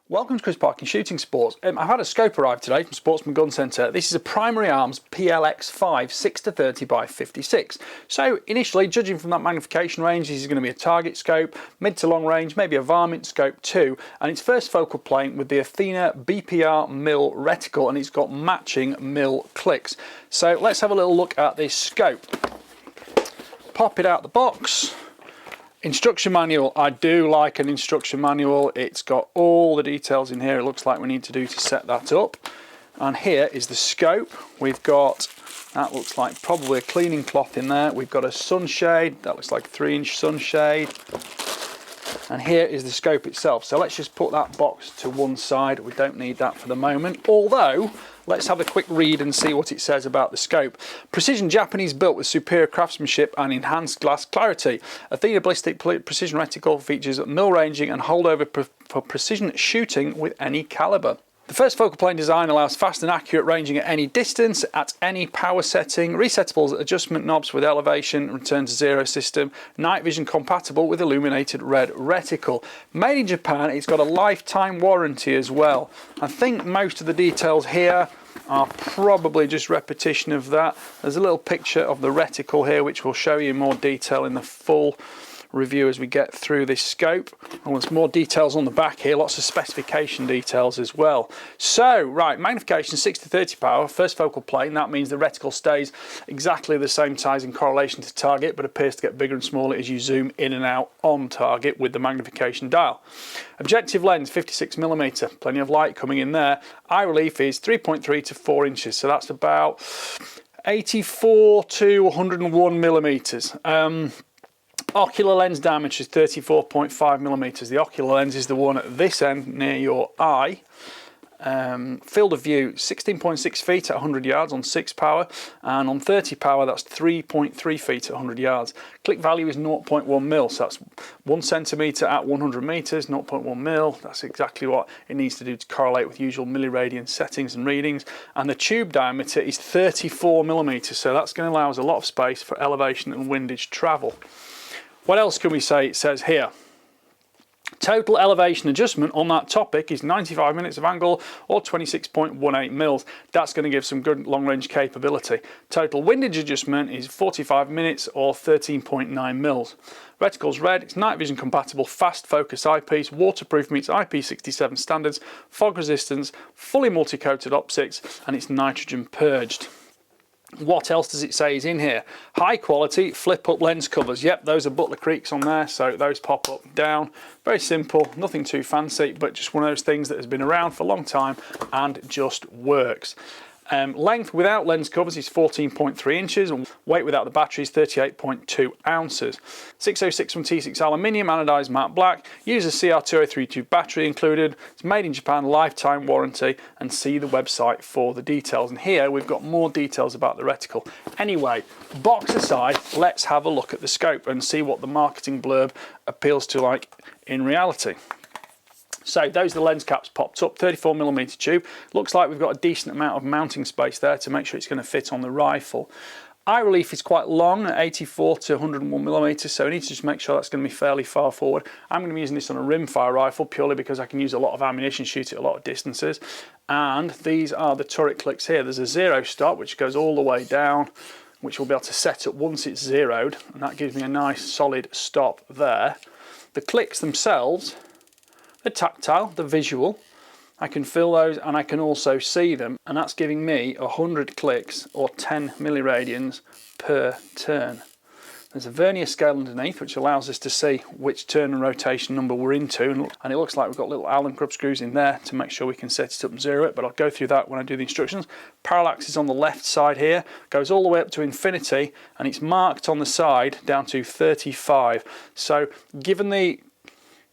Welcome to Chris Parkin Shooting Sports. I've had a scope arrive today from Sportsman Gun Centre. This is a Primary Arms PLX5 6-30 by 56. So initially, judging from that magnification range, this is going to be a target scope, mid to long range, maybe a varmint scope too. And its first focal plane with the Athena BPR mil reticle, and it's got matching mil clicks. So let's have a little look at this scope. Pop it out the box. Instruction manual. I do like an instruction manual. It's got all the details in here it looks like we need to do to set that up. And here is the scope. We've got, that looks like probably a cleaning cloth in there. We've got a sunshade, that looks like a 3-inch sunshade. And here is the scope itself. So let's just put that box to one side. We don't need that for the moment. Although, let's have a quick read and see what it says about the scope. Precision Japanese built with superior craftsmanship and enhanced glass clarity. Athena ballistic precision reticle features mil ranging and holdover for precision shooting with any calibre. The first focal plane design allows fast and accurate ranging at any distance, at any power setting, resettable adjustment knobs with elevation, return to zero system, night vision compatible with illuminated red reticle. Made in Japan, it's got a lifetime warranty as well. I think most of the details here are probably just repetition of that. There's a little picture of the reticle here which will show you more detail in the full review as we get through this scope. And there's more details on the back here, lots of specification details as well. So, right, magnification 6-30 power, first focal plane. That means the reticle stays exactly the same size in correlation to target, but appears to get bigger and smaller as you zoom in and out on target with the magnification dial. Objective lens 56mm, plenty of light coming in there. Eye relief is 3.3 to 4 inches, so that's about 84 to 101 millimeters. Ocular lens diameter is 34.5mm. The ocular lens is the one at this end near your eye. Field of view 16.6 feet at 100 yards on 6 power, and on 30 power that's 3.3 feet at 100 yards. Click value is 0.1 mil, so that's 1 centimetre at 100 metres, 0.1 mil. That's exactly what it needs to do to correlate with usual milliradian settings and readings. And the tube diameter is 34mm, so that's going to allow us a lot of space for elevation and windage travel. What else can we say? It says here, total elevation adjustment on that topic is 95 minutes of angle or 26.18 mils. That's going to give some good long range capability. Total windage adjustment is 45 minutes or 13.9 mils. Reticle's red, it's night vision compatible, fast focus eyepiece, waterproof meets IP67 standards, fog resistance, fully multi-coated optics, and it's nitrogen purged. What else does it say is in here? High quality flip up lens covers. Yep, those are Butler Creeks on there, so those pop up, down. Very simple, nothing too fancy, but just one of those things that has been around for a long time and just works. Length without lens covers is 14.3 inches, and weight without the battery is 38.2 ounces. 606 from T6 aluminium, anodized matte black, uses CR2032 battery included. It's made in Japan, lifetime warranty, and see the website for the details. And here we've got more details about the reticle. Anyway, box aside, let's have a look at the scope and see what the marketing blurb appeals to like in reality. So those are the lens caps popped up, 34mm tube. Looks like we've got a decent amount of mounting space there to make sure it's going to fit on the rifle. Eye relief is quite long, at 84 to 101mm, so we need to just make sure that's going to be fairly far forward. I'm going to be using this on a rimfire rifle purely because I can use a lot of ammunition, shoot at a lot of distances. And these are the turret clicks here. There's a zero stop which goes all the way down, which we'll be able to set up once it's zeroed, and that gives me a nice solid stop there. The clicks themselves, the tactile, the visual, I can feel those and I can also see them, and that's giving me 100 clicks or 10 milliradians per turn. There's a vernier scale underneath which allows us to see which turn and rotation number we're into, and it looks like we've got little Allen grub screws in there to make sure we can set it up and zero it, but I'll go through that when I do the instructions. Parallax is on the left side here, goes all the way up to infinity, and it's marked on the side down to 35. So given the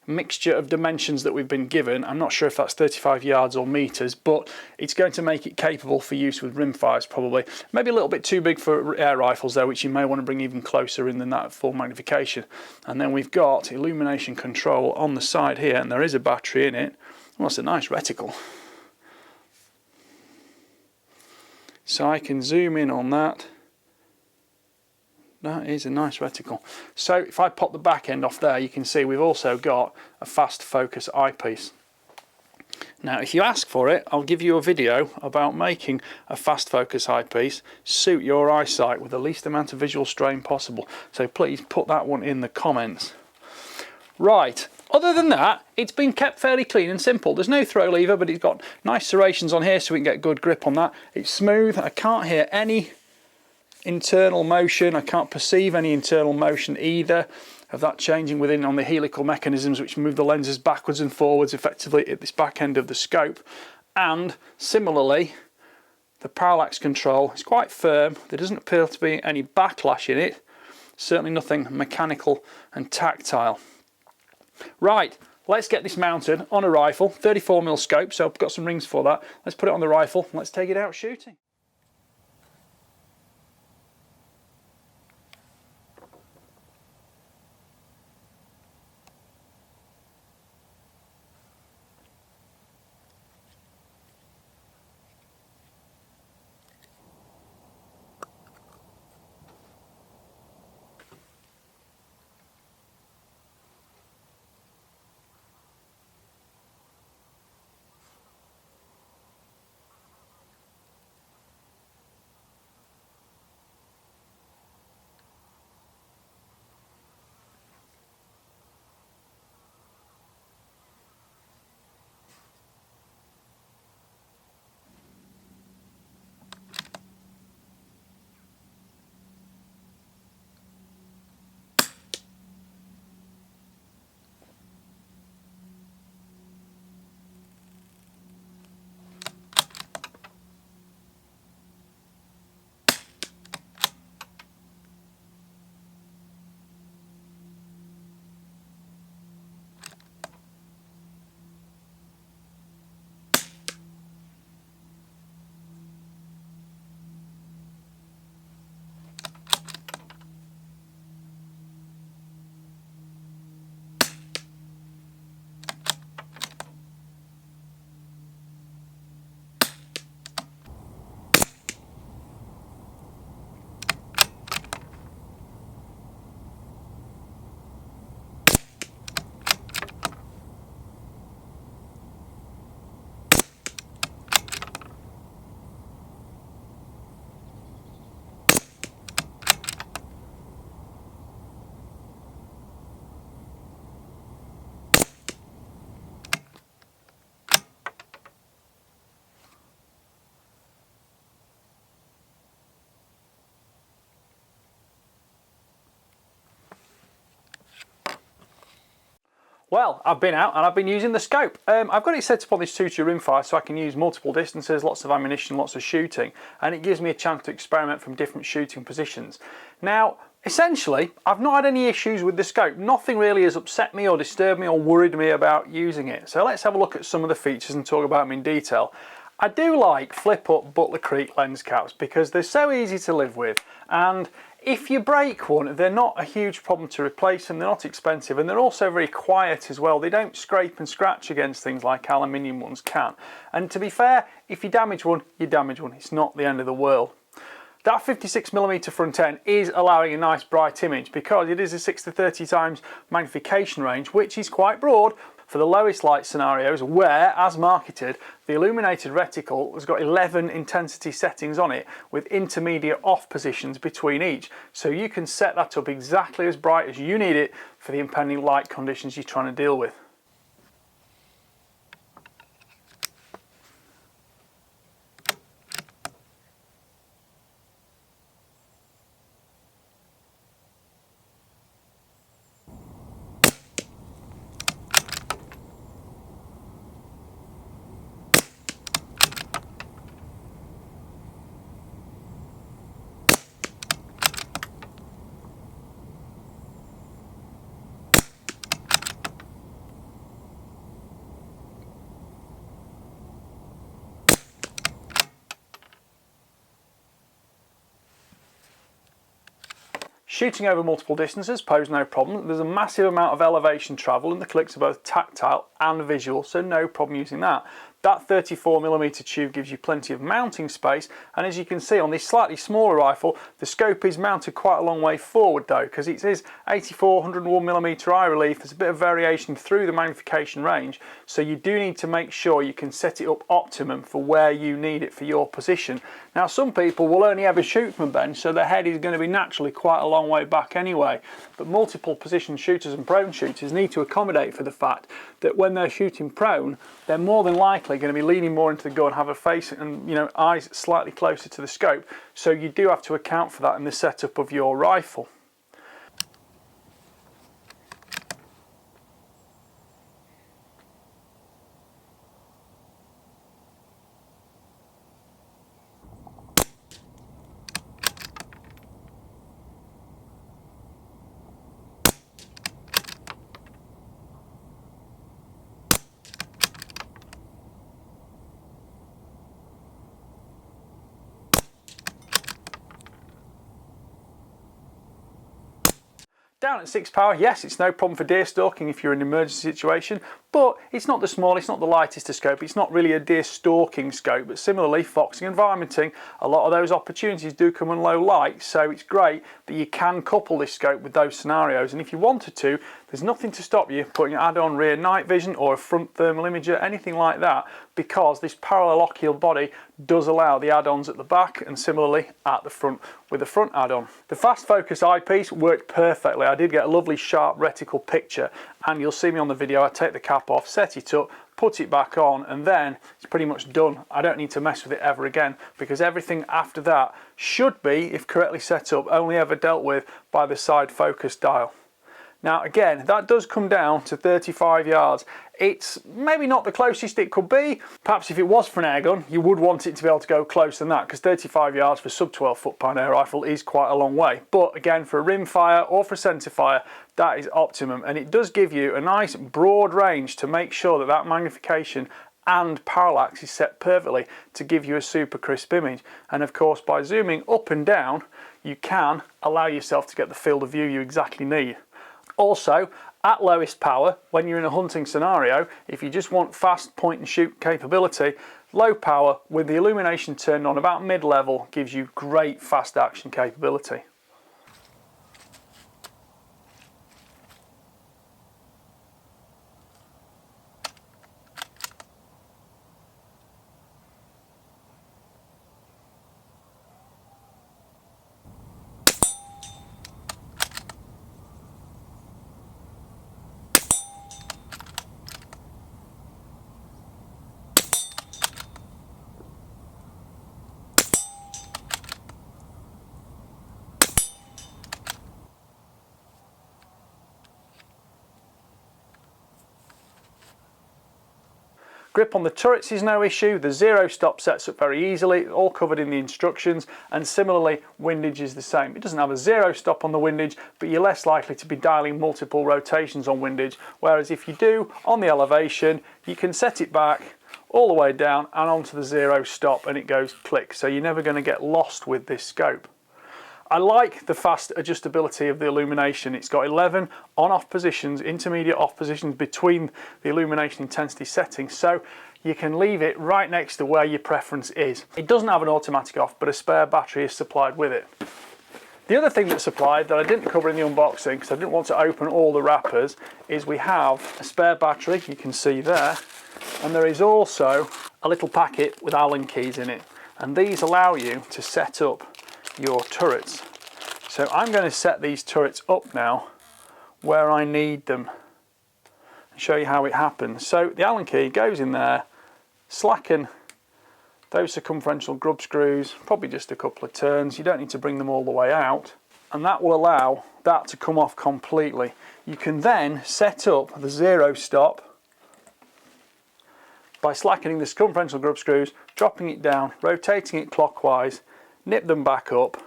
mixture of dimensions that we've been given, I'm not sure if that's 35 yards or meters, but it's going to make it capable for use with rimfires probably. Maybe a little bit too big for air rifles though, which you may want to bring even closer in than that full magnification. And then we've got illumination control on the side here, and there is a battery in it. Well, it's a nice reticle. So I can zoom in on that. That is a nice reticle. So if I pop the back end off there, you can see we've also got a fast focus eyepiece. Now if you ask for it, I'll give you a video about making a fast focus eyepiece suit your eyesight with the least amount of visual strain possible, so please put that one in the comments. Right, other than that, it's been kept fairly clean and simple. There's no throw lever, but it's got nice serrations on here so we can get good grip on that. It's smooth. I can't hear any internal motion. I can't perceive any internal motion either of that changing within on the helical mechanisms which move the lenses backwards and forwards effectively at this back end of the scope. And similarly, the parallax control is quite firm. There doesn't appear to be any backlash in it. Certainly nothing mechanical and tactile. Right, let's get this mounted on a rifle, 34mm scope, so I've got some rings for that. Let's put it on the rifle, let's take it out shooting. Well, I've been out and I've been using the scope. I've got it set up on this 2-2 rimfire so I can use multiple distances, lots of ammunition, lots of shooting, and it gives me a chance to experiment from different shooting positions. Now, essentially, I've not had any issues with the scope. Nothing really has upset me or disturbed me or worried me about using it. So let's have a look at some of the features and talk about them in detail. I do like flip-up Butler Creek lens caps because they're so easy to live with, and if you break one, they're not a huge problem to replace them, they're not expensive, and they're also very quiet as well. They don't scrape and scratch against things like aluminium ones can. And to be fair, if you damage one, you damage one. It's not the end of the world. That 56mm front end is allowing a nice bright image because it is a 6-to-30 times magnification range, which is quite broad for the lowest light scenarios where, as marketed, the illuminated reticle has got 11 intensity settings on it with intermediate off positions between each. So you can set that up exactly as bright as you need it for the impending light conditions you're trying to deal with. Shooting over multiple distances pose no problem. There's a massive amount of elevation travel and the clicks are both tactile and visual, so no problem using that. That 34mm tube gives you plenty of mounting space, and as you can see on this slightly smaller rifle, the scope is mounted quite a long way forward though, because it is 84 101mm eye relief. There's a bit of variation through the magnification range, so you do need to make sure you can set it up optimum for where you need it for your position. Now some people will only ever shoot from a bench, so their head is going to be naturally quite a long way back anyway, but multiple position shooters and prone shooters need to accommodate for the fact that when they're shooting prone, they're more than likely going to be leaning more into the gun, have a face and eyes slightly closer to the scope, so you do have to account for that in the setup of your rifle. Down at 6 power, yes, it's no problem for deer stalking if you're in an emergency situation, but it's not the smallest, not the lightest of scope. It's not really a deer stalking scope, but similarly, foxing and varminting, a lot of those opportunities do come in low light, so it's great that you can couple this scope with those scenarios. And if you wanted to, there's nothing to stop you putting an add-on rear night vision or a front thermal imager, anything like that, because this parallel body does allow the add-ons at the back and similarly at the front with the front add-on. The fast focus eyepiece worked perfectly. I did get a lovely sharp reticle picture, and you'll see me on the video. I take the cap off, set it up, put it back on, and then it's pretty much done. I don't need to mess with it ever again, because everything after that should be, if correctly set up, only ever dealt with by the side focus dial. Now again, that does come down to 35 yards. It's maybe not the closest it could be. Perhaps if it was for an air gun, you would want it to be able to go closer than that, because 35 yards for sub 12 foot pound air rifle is quite a long way. But again, for a rim fire or for centre fire, that is optimum, and it does give you a nice broad range to make sure that that magnification and parallax is set perfectly to give you a super crisp image. And of course, by zooming up and down, you can allow yourself to get the field of view you exactly need. Also, at lowest power, when you're in a hunting scenario, if you just want fast point and shoot capability, low power with the illumination turned on about mid-level gives you great fast action capability. Grip on the turrets is no issue. The zero stop sets up very easily, all covered in the instructions, and similarly windage is the same. It doesn't have a zero stop on the windage, but you're less likely to be dialing multiple rotations on windage, whereas if you do on the elevation, you can set it back all the way down and onto the zero stop and it goes click, so you're never going to get lost with this scope. I like the fast adjustability of the illumination. It's got 11 on-off positions, intermediate off positions between the illumination intensity settings, so you can leave it right next to where your preference is. It doesn't have an automatic off, but a spare battery is supplied with it. The other thing that's supplied that I didn't cover in the unboxing because I didn't want to open all the wrappers is we have a spare battery, you can see there, and there is also a little packet with Allen keys in it, and these allow you to set up your turrets. So I'm going to set these turrets up now where I need them and show you how it happens. So the Allen key goes in there, slacken those circumferential grub screws, probably just a couple of turns, you don't need to bring them all the way out, and that will allow that to come off completely. You can then set up the zero stop by slackening the circumferential grub screws, dropping it down, rotating it clockwise, nip them back up,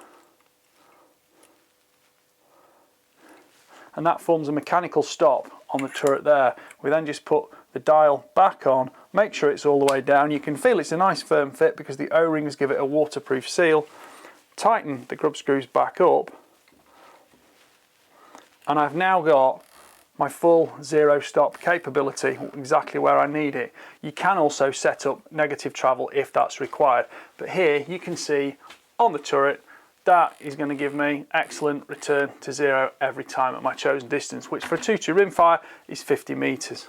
and that forms a mechanical stop on the turret there. We then just put the dial back on, make sure it's all the way down. You can feel it's a nice firm fit because the O-rings give it a waterproof seal. Tighten the grub screws back up, and I've now got my full zero stop capability, exactly where I need it. You can also set up negative travel if that's required. But here you can see on the turret, that is going to give me excellent return to zero every time at my chosen distance, which for a 2-2 rimfire is 50 meters.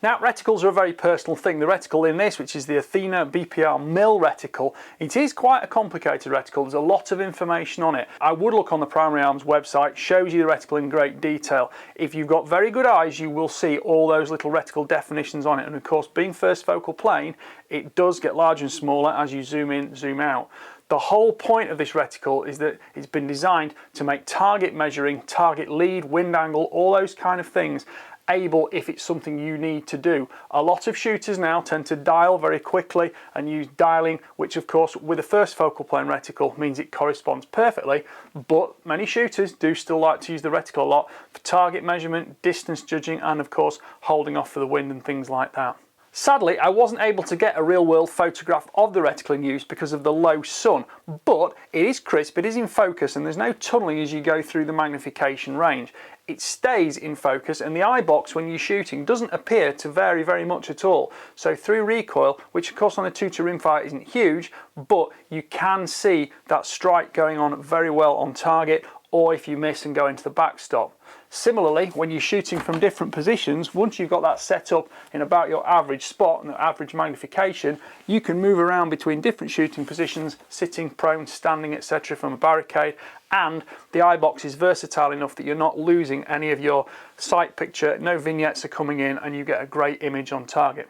Now, reticles are a very personal thing. The reticle in this, which is the Athena BPR mill reticle, it is quite a complicated reticle. There's a lot of information on it. I would look on the Primary Arms website, shows you the reticle in great detail. If you've got very good eyes, you will see all those little reticle definitions on it. And of course, being first focal plane, it does get larger and smaller as you zoom in, zoom out. The whole point of this reticle is that it's been designed to make target measuring, target lead, wind angle, all those kind of things able if it's something you need to do. A lot of shooters now tend to dial very quickly and use dialing, which of course with a first focal plane reticle means it corresponds perfectly, but many shooters do still like to use the reticle a lot for target measurement, distance judging, and of course holding off for the wind and things like that. Sadly, I wasn't able to get a real-world photograph of the reticle in use because of the low sun, but it is crisp, it is in focus, and there's no tunneling as you go through the magnification range. It stays in focus, and the eye box when you're shooting doesn't appear to vary very much at all. So through recoil, which of course on a 2-2 rimfire isn't huge, but you can see that strike going on very well on target, or if you miss and go into the backstop. Similarly, when you're shooting from different positions, once you've got that set up in about your average spot and the average magnification, you can move around between different shooting positions, sitting, prone, standing, etc. from a barricade, and the eye box is versatile enough that you're not losing any of your sight picture, no vignettes are coming in, and you get a great image on target.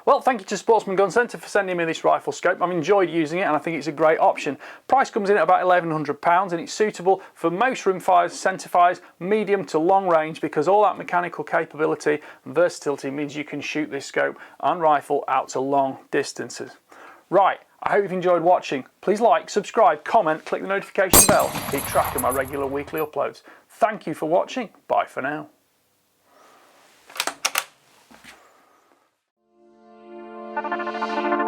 Well, thank you to Sportsman Gun Centre for sending me this rifle scope. I've enjoyed using it and I think it's a great option. Price comes in at about £1,100 and it's suitable for most rimfires, centerfires, medium to long range, because all that mechanical capability and versatility means you can shoot this scope and rifle out to long distances. Right, I hope you've enjoyed watching. Please like, subscribe, comment, click the notification bell to keep track of my regular weekly uploads. Thank you for watching. Bye for now. Thank you.